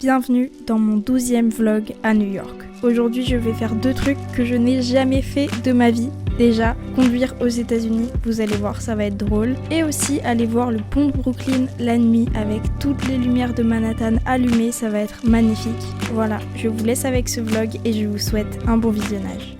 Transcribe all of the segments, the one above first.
bienvenue dans mon 12e vlog à New York. Aujourd'hui je vais faire deux trucs que je n'ai jamais fait de ma vie. Déjà, conduire aux États-Unis, vous allez voir, ça va être drôle. Et aussi aller voir le pont de Brooklyn la nuit avec toutes les lumières de Manhattan allumées, ça va être magnifique. Voilà, je vous laisse avec ce vlog et je vous souhaite un bon visionnage.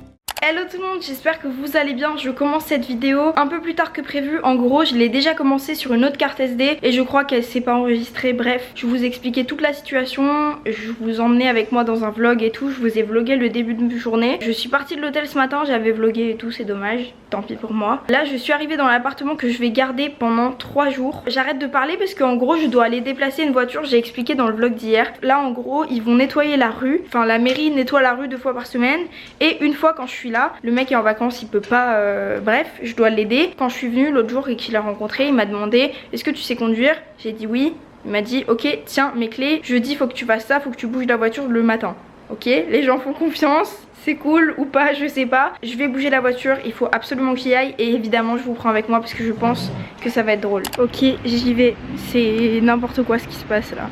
Hello tout le monde, j'espère que vous allez bien. Je commence cette vidéo un peu plus tard que prévu. En gros, je l'ai déjà commencé sur une autre carte SD et je crois qu'elle s'est pas enregistrée. Bref, je vous expliquais toute la situation. Je vous emmenais avec moi dans un vlog et tout. Je vous ai vlogué le début de journée. Je suis partie de l'hôtel ce matin, j'avais vlogué et tout, c'est dommage. Tant pis pour moi. Là, je suis arrivée dans l'appartement que je vais garder pendant 3 jours. J'arrête de parler parce qu'en gros, je dois aller déplacer une voiture. J'ai expliqué dans le vlog d'hier. Là, en gros, ils vont nettoyer la rue. Enfin, la mairie nettoie la rue 2 fois par semaine. Et une fois quand je suis là, le mec est en vacances, il peut pas, bref, je dois l'aider. Quand je suis venue l'autre jour et qu'il a rencontré, il m'a demandé est-ce que tu sais conduire? J'ai dit oui. Il m'a dit ok, tiens mes clés, jeudi faut que tu fasses ça, faut que tu bouges la voiture le matin. Ok, les gens font confiance, c'est cool ou pas, je sais pas. Je vais bouger la voiture, il faut absolument que j'y aille et évidemment je vous prends avec moi parce que je pense que ça va être drôle. Ok, j'y vais, c'est n'importe quoi ce qui se passe là.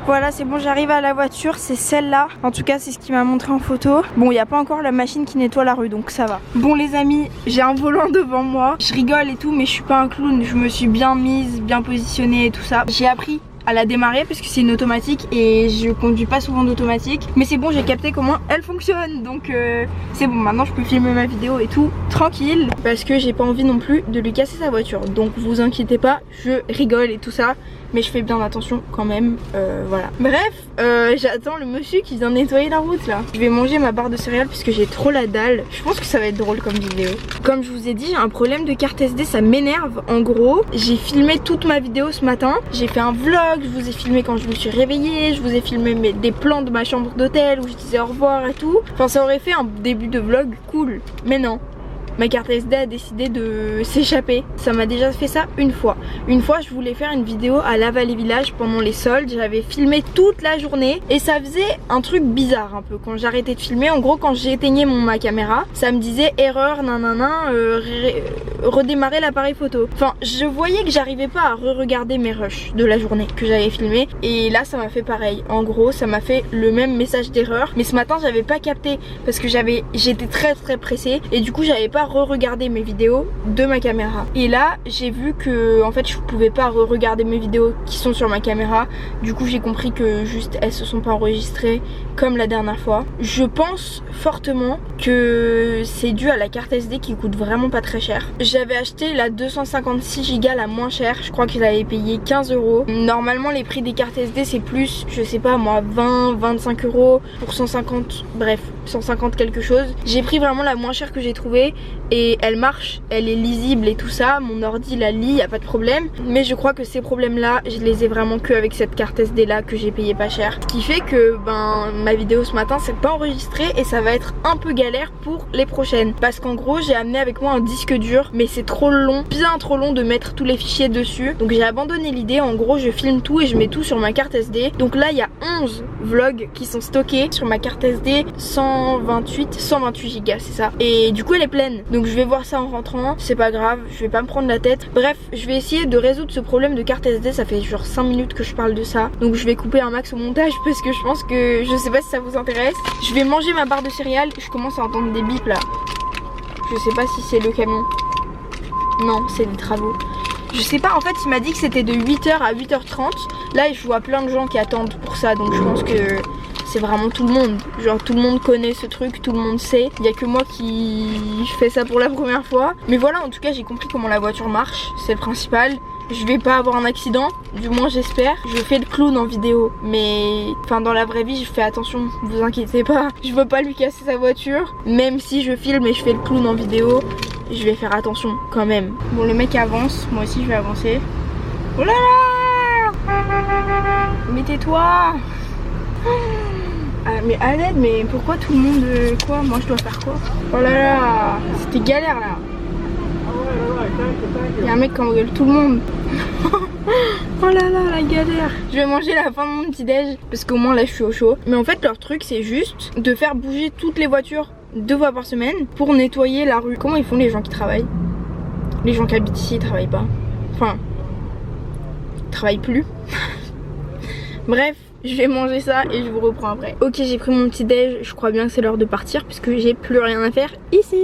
Voilà, c'est bon, j'arrive à la voiture, c'est celle-là. En tout cas, c'est ce qu'il m'a montré en photo. Bon, il n'y a pas encore la machine qui nettoie la rue, donc ça va. Bon les amis, j'ai un volant devant moi. Je rigole et tout, mais je suis pas un clown. Je me suis bien mise, bien positionnée et tout ça. J'ai appris à la démarrer parce que c'est une automatique et je conduis pas souvent d'automatique, mais c'est bon, j'ai capté comment elle fonctionne, donc c'est bon, maintenant je peux filmer ma vidéo et tout tranquille parce que j'ai pas envie non plus de lui casser sa voiture, donc vous inquiétez pas, je rigole et tout ça, mais je fais bien attention quand même, voilà. Bref, j'attends le monsieur qui vient nettoyer la route là. Je vais manger ma barre de céréales puisque j'ai trop la dalle. Je pense que ça va être drôle comme vidéo. Comme je vous ai dit, j'ai un problème de carte SD, ça m'énerve. En gros, j'ai filmé toute ma vidéo ce matin, j'ai fait un vlog, je vous ai filmé quand je me suis réveillée, je vous ai filmé des plans de ma chambre d'hôtel où je disais au revoir et tout. Enfin, ça aurait fait un début de vlog cool, mais non. Ma carte SD a décidé de s'échapper. Ça m'a déjà fait ça une fois. Une fois, je voulais faire une vidéo à La Vallée Village pendant les soldes. J'avais filmé toute la journée et ça faisait un truc bizarre un peu quand j'arrêtais de filmer. En gros, quand j'éteignais ma caméra, ça me disait erreur, nanana, redémarrer l'appareil photo. Enfin, je voyais que j'arrivais pas à re-regarder mes rushs de la journée que j'avais filmé. Et là, ça m'a fait pareil. En gros, ça m'a fait le même message d'erreur. Mais ce matin, j'avais pas capté parce que j'étais très pressée et du coup, j'avais pas re-regarder mes vidéos de ma caméra. Et là j'ai vu que en fait je pouvais pas re-regarder mes vidéos qui sont sur ma caméra. Du coup j'ai compris que juste elles se sont pas enregistrées comme la dernière fois. Je pense fortement que c'est dû à la carte SD qui coûte vraiment pas très cher. J'avais acheté la 256 Go la moins chère, je crois que je l'avais payé 15 €. Normalement les prix des cartes SD c'est plus, je sais pas moi, 20-25 € pour 150, bref 150 quelque chose. J'ai pris vraiment la moins chère que j'ai trouvée et elle marche, elle est lisible et tout ça, mon ordi la lit, y a pas de problème. Mais je crois que ces problèmes là, je les ai vraiment que avec cette carte SD là que j'ai payé pas cher. Ce qui fait que ma vidéo ce matin c'est pas enregistré et ça va être un peu galère pour les prochaines. Parce qu'en gros j'ai amené avec moi un disque dur, mais c'est trop long, bien trop long de mettre tous les fichiers dessus. Donc j'ai abandonné l'idée, en gros je filme tout et je mets tout sur ma carte SD. Donc là il y a 11 vlogs qui sont stockés sur ma carte SD 128 Go, c'est ça. Et du coup elle est pleine. Donc je vais voir ça en rentrant, c'est pas grave, je vais pas me prendre la tête. Bref, je vais essayer de résoudre ce problème de carte SD, ça fait genre 5 minutes que je parle de ça. Donc je vais couper un max au montage parce que je pense que, je sais pas si ça vous intéresse. Je vais manger ma barre de céréales, je commence à entendre des bips là. Je sais pas si c'est le camion. Non, c'est des travaux. Je sais pas, en fait il m'a dit que c'était de 8 h à 8 h 30. Là je vois plein de gens qui attendent pour ça, donc je pense que c'est vraiment tout le monde. Genre tout le monde connaît ce truc, tout le monde sait. Il y a que moi qui fais ça pour la première fois. Mais voilà, en tout cas j'ai compris comment la voiture marche, c'est le principal. Je vais pas avoir un accident, du moins j'espère. Je fais le clown en vidéo, mais enfin dans la vraie vie je fais attention, vous inquiétez pas. Je veux pas lui casser sa voiture, même si je filme et je fais le clown en vidéo, je vais faire attention quand même. Bon, le mec avance, moi aussi je vais avancer. Oh là là! Mais tais-toi! Ah, mais à l'aide, mais pourquoi tout le monde... quoi? Moi je dois faire quoi? Oh là là! C'était galère là! Il y a un mec qui engueule tout le monde. Oh là là, la galère. Je vais manger la fin de mon petit déj parce qu'au moins là je suis au chaud. Mais en fait leur truc c'est juste de faire bouger toutes les voitures 2 fois par semaine pour nettoyer la rue. Comment ils font les gens qui travaillent? Les gens qui habitent ici ils travaillent pas. Enfin, travaille plus. Bref, je vais manger ça et je vous reprends après. Ok, j'ai pris mon petit déj, je crois bien que c'est l'heure de partir puisque j'ai plus rien à faire ici.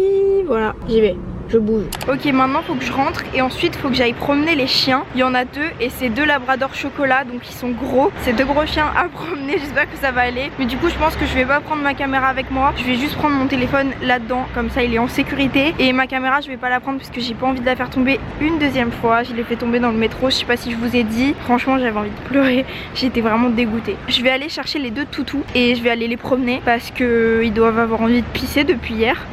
Voilà, j'y vais. Je bouge. Ok, maintenant faut que je rentre et ensuite faut que j'aille promener les chiens. Il y en a deux et c'est deux labradors chocolat, donc ils sont gros. C'est deux gros chiens à promener, j'espère que ça va aller. Mais du coup je pense que je vais pas prendre ma caméra avec moi. Je vais juste prendre mon téléphone là-dedans, comme ça il est en sécurité. Et ma caméra je vais pas la prendre parce que j'ai pas envie de la faire tomber une deuxième fois. Je l'ai fait tomber dans le métro, je sais pas si je vous ai dit. Franchement j'avais envie de pleurer, j'étais vraiment dégoûtée. Je vais aller chercher les deux toutous et je vais aller les promener parce que ils doivent avoir envie de pisser depuis hier.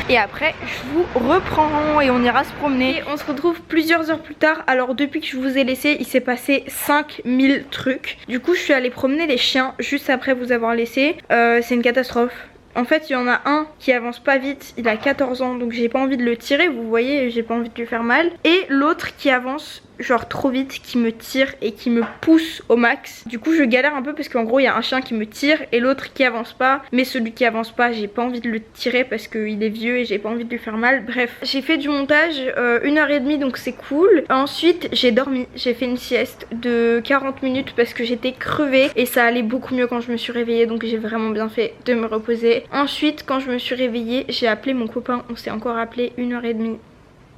Et après je vous reprend et on ira se promener. Et on se retrouve plusieurs heures plus tard. Alors depuis que je vous ai laissé, il s'est passé 5000 trucs. Du coup je suis allée promener les chiens juste après vous avoir laissé. C'est une catastrophe. En fait il y en a un qui avance pas vite, il a 14 ans donc j'ai pas envie de le tirer, vous voyez, j'ai pas envie de lui faire mal. Et l'autre qui avance genre trop vite, qui me tire et qui me pousse au max. Du coup je galère un peu parce qu'en gros il y a un chien qui me tire et l'autre qui avance pas. Mais celui qui avance pas, j'ai pas envie de le tirer parce qu'il est vieux et j'ai pas envie de lui faire mal. Bref, j'ai fait du montage 1h30 donc c'est cool. Ensuite j'ai dormi, j'ai fait une sieste de 40 minutes parce que j'étais crevée et ça allait beaucoup mieux quand je me suis réveillée, donc j'ai vraiment bien fait de me reposer. Ensuite quand je me suis réveillée, j'ai appelé mon copain, on s'est encore appelé 1h30.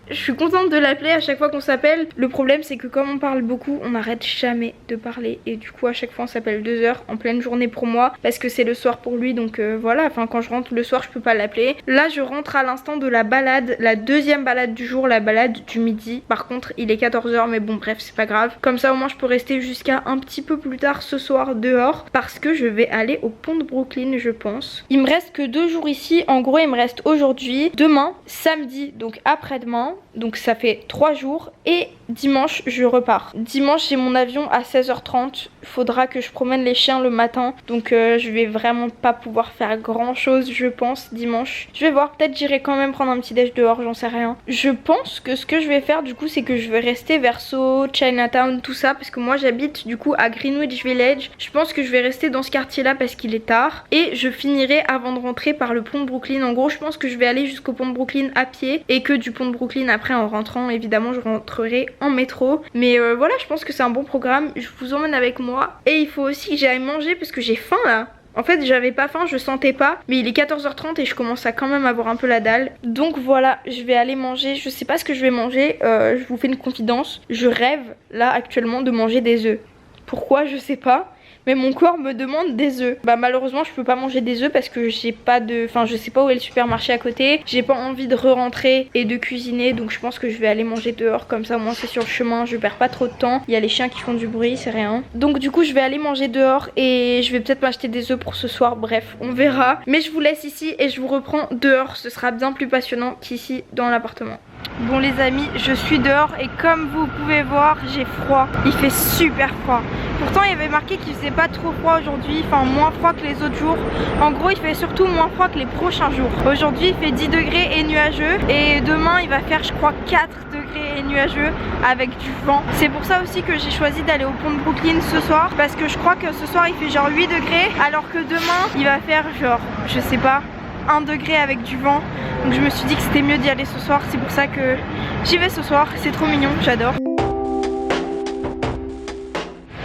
Je suis contente de l'appeler à chaque fois qu'on s'appelle. Le problème c'est que comme on parle beaucoup, on n'arrête jamais de parler. Et du coup à chaque fois on s'appelle 2 heures en pleine journée pour moi. Parce que c'est le soir pour lui, donc voilà. Enfin quand je rentre le soir je peux pas l'appeler. Là je rentre à l'instant de la balade, la deuxième balade du jour, la balade du midi. Par contre il est 14 h mais bon bref c'est pas grave. Comme ça au moins je peux rester jusqu'à un petit peu plus tard ce soir dehors. Parce que je vais aller au pont de Brooklyn je pense. Il me reste que 2 jours ici. En gros il me reste aujourd'hui, demain, samedi, donc après-demain. Donc ça fait 3 jours et dimanche je repars. Dimanche j'ai mon avion à 16h30. Faudra que je promène les chiens le matin. Donc je vais vraiment pas pouvoir faire grand chose je pense dimanche. Je vais voir, peut-être j'irai quand même prendre un petit déj dehors, j'en sais rien. Je pense que ce que je vais faire du coup c'est que je vais rester verso Chinatown tout ça. Parce que moi j'habite du coup à Greenwich Village. Je pense que je vais rester dans ce quartier là parce qu'il est tard. Et je finirai avant de rentrer par le pont de Brooklyn. En gros je pense que je vais aller jusqu'au pont de Brooklyn à pied. Et que du pont de Brooklyn après en rentrant évidemment je rentrerai en métro. Mais voilà je pense que c'est un bon programme. Je vous emmène avec moi. Et il faut aussi que j'aille manger parce que j'ai faim là. En fait j'avais pas faim, je sentais pas. Mais il est 14h30 et je commence à quand même avoir un peu la dalle. Donc voilà, je vais aller manger. Je sais pas ce que je vais manger. Je vous fais une confidence. Je rêve là actuellement de manger des œufs. Pourquoi je sais pas. Mais mon corps me demande des œufs. Bah malheureusement je peux pas manger des œufs parce que j'ai pas de... Enfin je sais pas où est le supermarché à côté. J'ai pas envie de re-rentrer et de cuisiner. Donc je pense que je vais aller manger dehors. Comme ça au moins c'est sur le chemin. Je perds pas trop de temps. Il y a les chiens qui font du bruit, c'est rien. Donc du coup je vais aller manger dehors. Et je vais peut-être m'acheter des œufs pour ce soir. Bref on verra. Mais je vous laisse ici et je vous reprends dehors. Ce sera bien plus passionnant qu'ici dans l'appartement. Bon les amis, je suis dehors et comme vous pouvez voir, j'ai froid. Il fait super froid. Pourtant il y avait marqué qu'il faisait pas trop froid aujourd'hui, enfin moins froid que les autres jours. En gros il fait surtout moins froid que les prochains jours. Aujourd'hui il fait 10 degrés et nuageux. Et demain il va faire je crois 4 degrés et nuageux avec du vent. C'est pour ça aussi que j'ai choisi d'aller au pont de Brooklyn ce soir. Parce que je crois que ce soir il fait genre 8 degrés. Alors que demain il va faire genre, je sais pas, 1 degré avec du vent. Donc je me suis dit que c'était mieux d'y aller ce soir. C'est pour ça que j'y vais ce soir. C'est trop mignon, j'adore.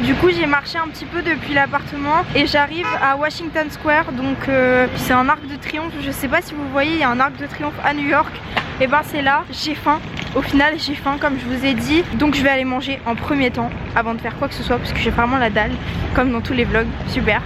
Du coup j'ai marché un petit peu depuis l'appartement et j'arrive à Washington Square. Donc c'est un arc de triomphe. Je sais pas si vous voyez, il y a un arc de triomphe à New York. Et ben c'est là, j'ai faim. Au final j'ai faim comme je vous ai dit. Donc je vais aller manger en premier temps avant de faire quoi que ce soit parce que j'ai vraiment la dalle. Comme dans tous les vlogs, super.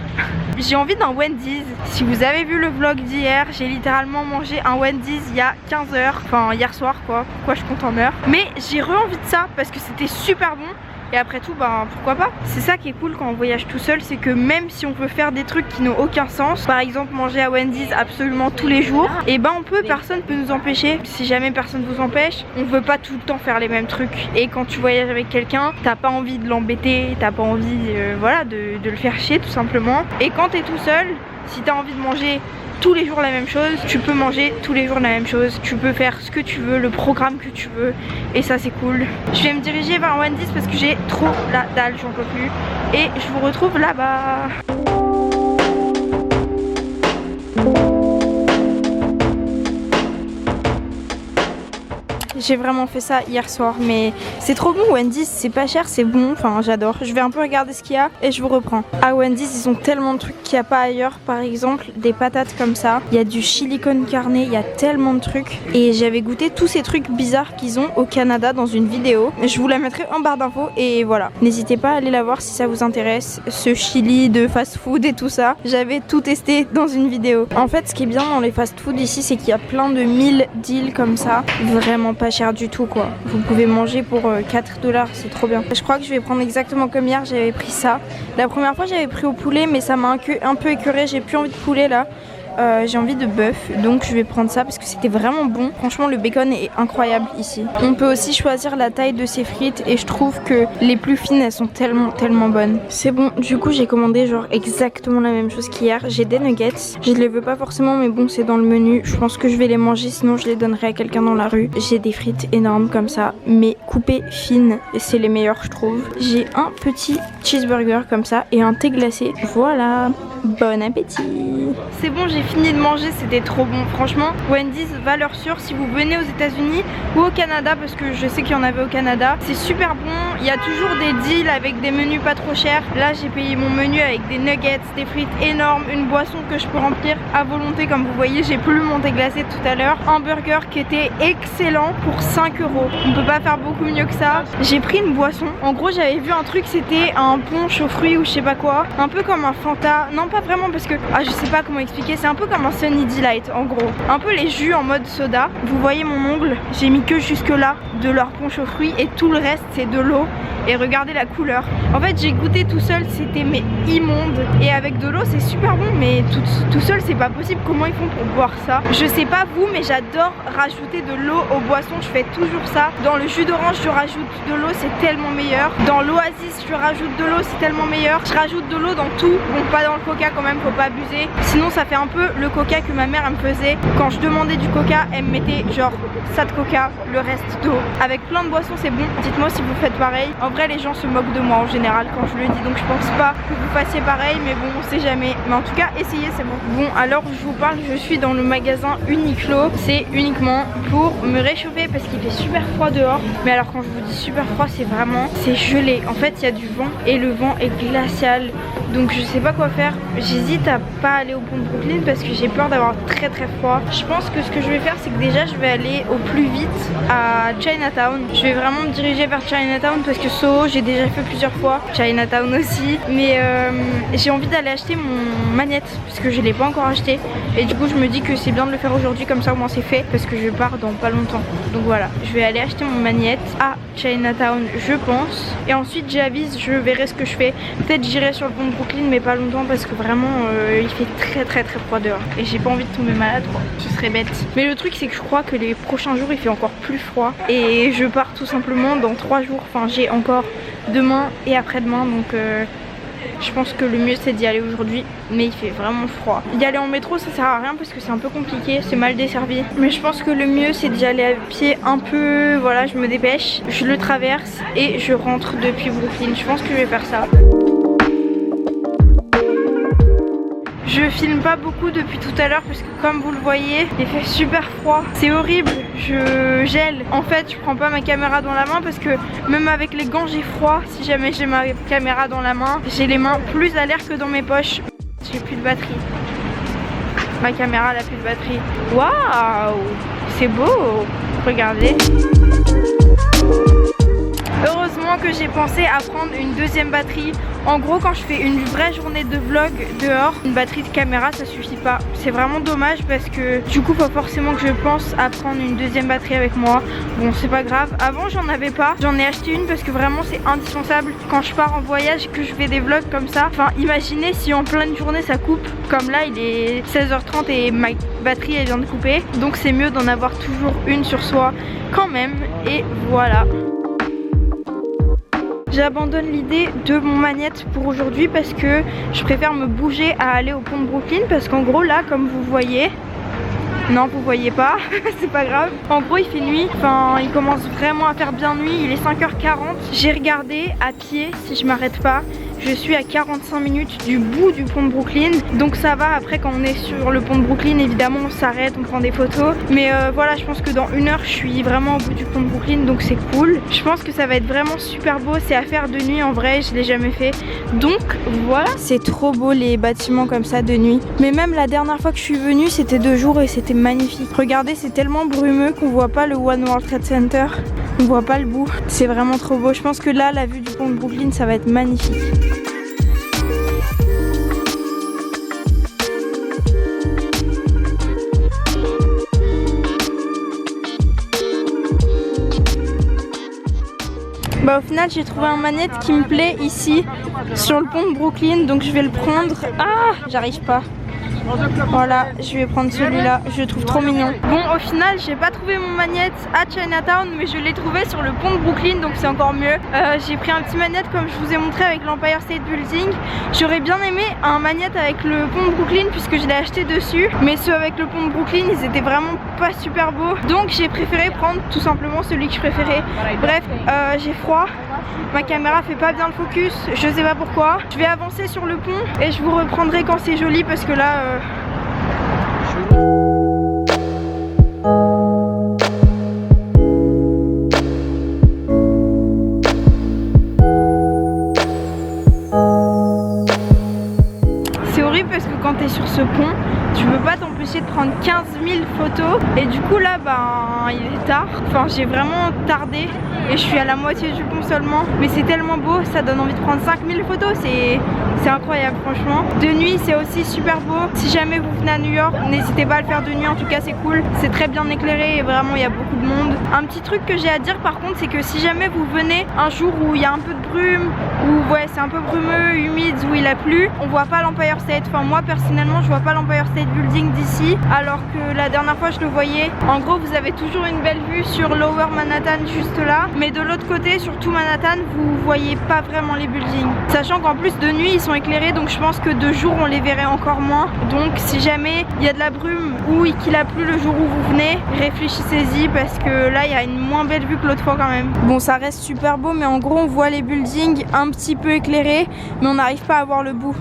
J'ai envie d'un Wendy's. Si vous avez vu le vlog d'hier, j'ai littéralement mangé un Wendy's il y a 15 h. Enfin hier soir quoi, pourquoi je compte en heures. Mais j'ai envie de ça parce que c'était super bon. Et après tout, bah pourquoi pas. C'est ça qui est cool quand on voyage tout seul, c'est que même si on peut faire des trucs qui n'ont aucun sens, par exemple manger à Wendy's absolument tous les jours, et ben on peut, personne peut nous empêcher. Si jamais personne vous empêche, on veut pas tout le temps faire les mêmes trucs. Et quand tu voyages avec quelqu'un, t'as pas envie de l'embêter, t'as pas envie voilà, de le faire chier tout simplement. Et quand t'es tout seul, si t'as envie de manger tous les jours la même chose, tu peux manger tous les jours la même chose, tu peux faire ce que tu veux, le programme que tu veux, et ça c'est cool. Je vais me diriger vers Wendy's parce que j'ai trop la dalle, j'en peux plus, et je vous retrouve là-bas. j'ai vraiment fait ça hier soir, mais c'est trop bon. Wendy's, c'est pas cher, c'est bon, enfin j'adore. Je vais un peu regarder ce qu'il y a et je vous reprends. À Wendy's, ils ont tellement de trucs qu'il n'y a pas ailleurs. Par exemple, des patates comme ça, il y a du chili con carne, il y a tellement de trucs. Et j'avais goûté tous ces trucs bizarres qu'ils ont au Canada dans une vidéo. Je vous la mettrai en barre d'infos et voilà. N'hésitez pas à aller la voir si ça vous intéresse. Ce chili de fast food et tout ça, j'avais tout testé dans une vidéo. En fait, ce qui est bien dans les fast food ici, c'est qu'il y a plein de 1000 deals comme ça, vraiment pas cher du tout quoi. Vous pouvez manger pour 4 $, c'est trop bien. Je crois que je vais prendre exactement comme hier, j'avais pris ça. La première fois j'avais pris au poulet, mais ça m'a un peu écœuré, j'ai plus envie de poulet là. J'ai envie de bœuf, donc je vais prendre ça parce que c'était vraiment bon. Franchement, le bacon est incroyable ici. On peut aussi choisir la taille de ces frites et je trouve que les plus fines, elles sont tellement bonnes. C'est bon, du coup j'ai commandé genre exactement la même chose qu'hier. J'ai des nuggets, je les veux pas forcément, mais bon, c'est dans le menu. Je pense que je vais les manger, sinon je les donnerai à quelqu'un dans la rue. J'ai des frites énormes comme ça, mais coupées fines, c'est les meilleures je trouve. J'ai un petit cheeseburger comme ça et un thé glacé. Voilà, bon appétit. C'est bon, j'ai fini de manger, c'était trop bon. Franchement, Wendy's, valeur sûre si vous venez aux États-Unis ou au Canada, parce que je sais qu'il y en avait au Canada. C'est super bon, il y a toujours des deals avec des menus pas trop chers. Là, j'ai payé mon menu avec des nuggets, des frites énormes, une boisson que je peux remplir à volonté. Comme vous voyez, j'ai plus mon thé glacé tout à l'heure. Un burger qui était excellent pour 5 €. On peut pas faire beaucoup mieux que ça. J'ai pris une boisson. En gros, j'avais vu un truc, c'était un punch aux fruits ou je sais pas quoi. Un peu comme un Fanta. Non, pas vraiment parce que... Ah, je sais pas comment expliquer. C'est un peu comme un Sunny Delight en gros. Un peu les jus en mode soda. Vous voyez mon ongle, j'ai mis que jusque là de leur punch aux fruits et tout le reste c'est de l'eau. Et regardez la couleur. En fait j'ai goûté tout seul, c'était mais immonde. Et avec de l'eau c'est super bon, mais tout seul c'est pas possible. Comment ils font pour boire ça? Je sais pas vous, mais j'adore rajouter de l'eau aux boissons. Je fais toujours ça. Dans le jus d'orange je rajoute de l'eau, c'est tellement meilleur. Dans l'Oasis je rajoute de l'eau, c'est tellement meilleur. Je rajoute de l'eau dans tout. Bon, pas dans le coca quand même, faut pas abuser. Sinon ça fait un peu le coca que ma mère elle me faisait. Quand je demandais du coca, elle me mettait genre ça de coca, le reste d'eau. Avec plein de boissons c'est bon. Dites-moi si vous faites pareil. En vrai les gens se moquent de moi en général quand je le dis, donc je pense pas que vous fassiez pareil, mais bon on sait jamais. Mais en tout cas essayez, c'est bon. Bon, alors je vous parle, je suis dans le magasin Uniqlo. C'est uniquement pour me réchauffer parce qu'il fait super froid dehors. Mais alors quand je vous dis super froid, c'est vraiment, c'est gelé. En fait il y a du vent et le vent est glacial. Donc je sais pas quoi faire. J'hésite à pas aller au pont de Brooklyn parce que j'ai peur d'avoir très froid. Je pense que ce que je vais faire, c'est que déjà je vais aller au plus vite à Chinatown. Je vais vraiment me diriger vers Chinatown parce que Soho j'ai déjà fait plusieurs fois, Chinatown aussi. Mais j'ai envie d'aller acheter mon magnète parce que je l'ai pas encore acheté. Et du coup je me dis que c'est bien de le faire aujourd'hui, comme ça au moins c'est fait, parce que je pars dans pas longtemps. Donc voilà, je vais aller acheter mon magnète à Chinatown je pense. Et ensuite j'avise, je verrai ce que je fais. Peut-être j'irai sur le pont de Brooklyn mais pas longtemps parce que vraiment il fait très froid dehors. Et j'ai pas envie de tomber malade quoi, ce serait bête. Mais le truc c'est que je crois que les prochains jours il fait encore plus froid. Et je pars tout simplement dans 3 jours. Enfin j'ai encore demain et après-demain, donc je pense que le mieux c'est d'y aller aujourd'hui. Mais il fait vraiment froid. Y aller en métro ça sert à rien parce que c'est un peu compliqué, c'est mal desservi. Mais je pense que le mieux c'est d'y aller à pied un peu. Voilà, je me dépêche, je le traverse et je rentre depuis Brooklyn. Je pense que je vais faire ça. Je filme pas beaucoup depuis tout à l'heure parce que comme vous le voyez, il fait super froid. C'est horrible, je gèle. En fait, je prends pas ma caméra dans la main parce que même avec les gants, j'ai froid. Si jamais j'ai ma caméra dans la main, j'ai les mains plus à l'air que dans mes poches. J'ai plus de batterie. Ma caméra elle a plus de batterie. Waouh, c'est beau. Regardez. Heureusement que j'ai pensé à prendre une deuxième batterie. En gros quand je fais une vraie journée de vlog dehors, une batterie de caméra ça suffit pas. C'est vraiment dommage parce que du coup pas forcément que je pense à prendre une deuxième batterie avec moi. Bon c'est pas grave, avant j'en avais pas, j'en ai acheté une parce que vraiment c'est indispensable quand je pars en voyage et que je fais des vlogs comme ça. Enfin imaginez si en pleine journée ça coupe, comme là il est 16h30 et ma batterie elle vient de couper. Donc c'est mieux d'en avoir toujours une sur soi quand même. Et voilà. J'abandonne l'idée de mon magnète pour aujourd'hui parce que je préfère me bouger à aller au pont de Brooklyn parce qu'en gros là comme vous voyez, non vous voyez pas, c'est pas grave. En gros il fait nuit, enfin il commence vraiment à faire bien nuit, il est 5h40. J'ai regardé à pied si je m'arrête pas, Je suis à 45 minutes du bout du pont de Brooklyn, donc ça va. Après quand on est sur le pont de Brooklyn, évidemment on s'arrête, on prend des photos, mais voilà, je pense que dans 1 heure je suis vraiment au bout du pont de Brooklyn, donc c'est cool. Je pense que ça va être vraiment super beau, c'est à faire de nuit en vrai, je l'ai jamais fait, donc voilà. C'est trop beau les bâtiments comme ça de nuit, mais même la dernière fois que je suis venue c'était de jour et c'était magnifique. Regardez, c'est tellement brumeux qu'on voit pas le One World Trade Center, on voit pas le bout, c'est vraiment trop beau. Je pense que là la vue du pont de Brooklyn ça va être magnifique. Bah au final j'ai trouvé un manette qui me plaît ici sur le pont de Brooklyn, donc je vais le prendre. Ah, j'arrive pas. Voilà, je vais prendre celui-là, je le trouve trop mignon. Bon, au final j'ai pas trouvé mon magnète à Chinatown, mais je l'ai trouvé sur le pont de Brooklyn, donc c'est encore mieux. J'ai pris un petit magnète comme je vous ai montré avec l'Empire State Building. J'aurais bien aimé un magnète avec le pont de Brooklyn puisque je l'ai acheté dessus, mais ceux avec le pont de Brooklyn ils étaient vraiment pas super beaux, donc j'ai préféré prendre tout simplement celui que je préférais. Bref, j'ai froid, ma caméra fait pas bien le focus, je sais pas pourquoi. Je vais avancer sur le pont et je vous reprendrai quand c'est joli parce que là c'est horrible parce que quand t'es sur ce pont, tu peux pas t'empêcher de prendre 15 000 photos et du coup là ben il est tard, enfin j'ai vraiment tardé et je suis à la moitié du pont seulement, mais c'est tellement beau, ça donne envie de prendre 5000 photos, c'est incroyable franchement. De nuit c'est aussi super beau, si jamais vous venez à New York n'hésitez pas à le faire de nuit, en tout cas c'est cool, c'est très bien éclairé et vraiment il y a beaucoup de monde. Un petit truc que j'ai à dire par contre, c'est que si jamais vous venez un jour où il y a un peu de brume, où ouais c'est un peu brumeux, humide, où il a plu, on voit pas l'Empire State, enfin moi personnellement je vois pas l'Empire State Building d'ici, alors que la dernière fois je le voyais. En gros vous avez toujours une belle vue sur Lower Manhattan juste là, mais de l'autre côté sur tout Manhattan vous voyez pas vraiment les buildings, sachant qu'en plus de nuit ils sont éclairés, donc je pense que de jour on les verrait encore moins. Donc si jamais il y a de la brume ou qu'il a plu le jour où vous venez, réfléchissez-y parce que là il y a une moins belle vue que l'autre fois quand même. Bon ça reste super beau, mais en gros on voit les buildings un petit peu éclairés mais on n'arrive pas à voir le bout.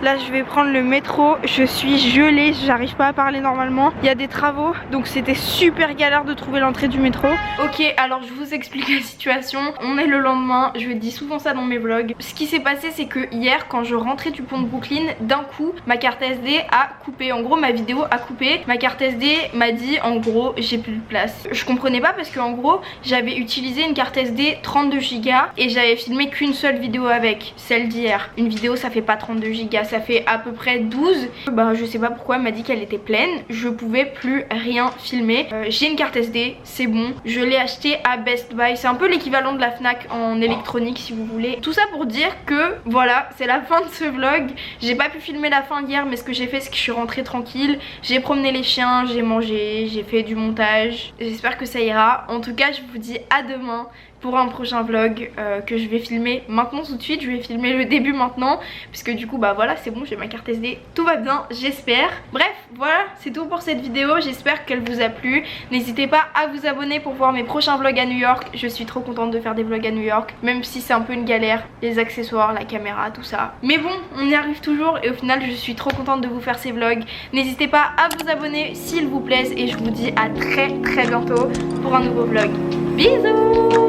Là je vais prendre le métro, je suis gelée, j'arrive pas à parler normalement. Il y a des travaux, donc c'était super galère de trouver l'entrée du métro. Ok, alors je vous explique la situation. On est le lendemain, je dis souvent ça dans mes vlogs. Ce qui s'est passé c'est que hier quand je rentrais du pont de Brooklyn, d'un coup ma carte SD a coupé. En gros ma vidéo a coupé, ma carte SD m'a dit en gros j'ai plus de place. Je comprenais pas parce qu'en gros j'avais utilisé une carte SD 32 Go et j'avais filmé qu'une seule vidéo avec, celle d'hier. Une vidéo ça fait pas 32 Go, ça fait à peu près 12. Bah je sais pas pourquoi elle m'a dit qu'elle était pleine, je pouvais plus rien filmer. J'ai une carte SD, c'est bon, je l'ai acheté à Best Buy, c'est un peu l'équivalent de la Fnac en électronique si vous voulez. Tout ça pour dire que voilà, c'est la fin de ce vlog. J'ai pas pu filmer la fin hier, mais ce que j'ai fait c'est que je suis rentrée tranquille, j'ai promené les chiens, j'ai mangé, j'ai fait du montage. J'espère que ça ira. En tout cas je vous dis à demain pour un prochain vlog que je vais filmer maintenant tout de suite. Je vais filmer le début maintenant puisque du coup bah voilà c'est bon, j'ai ma carte SD, tout va bien j'espère. Bref voilà, c'est tout pour cette vidéo, j'espère qu'elle vous a plu. N'hésitez pas à vous abonner pour voir mes prochains vlogs à New York. Je suis trop contente de faire des vlogs à New York, même si c'est un peu une galère, les accessoires, la caméra, tout ça, mais bon on y arrive toujours et au final je suis trop contente de vous faire ces vlogs. N'hésitez pas à vous abonner s'il vous plaît et je vous dis à très bientôt pour un nouveau vlog. Bisous.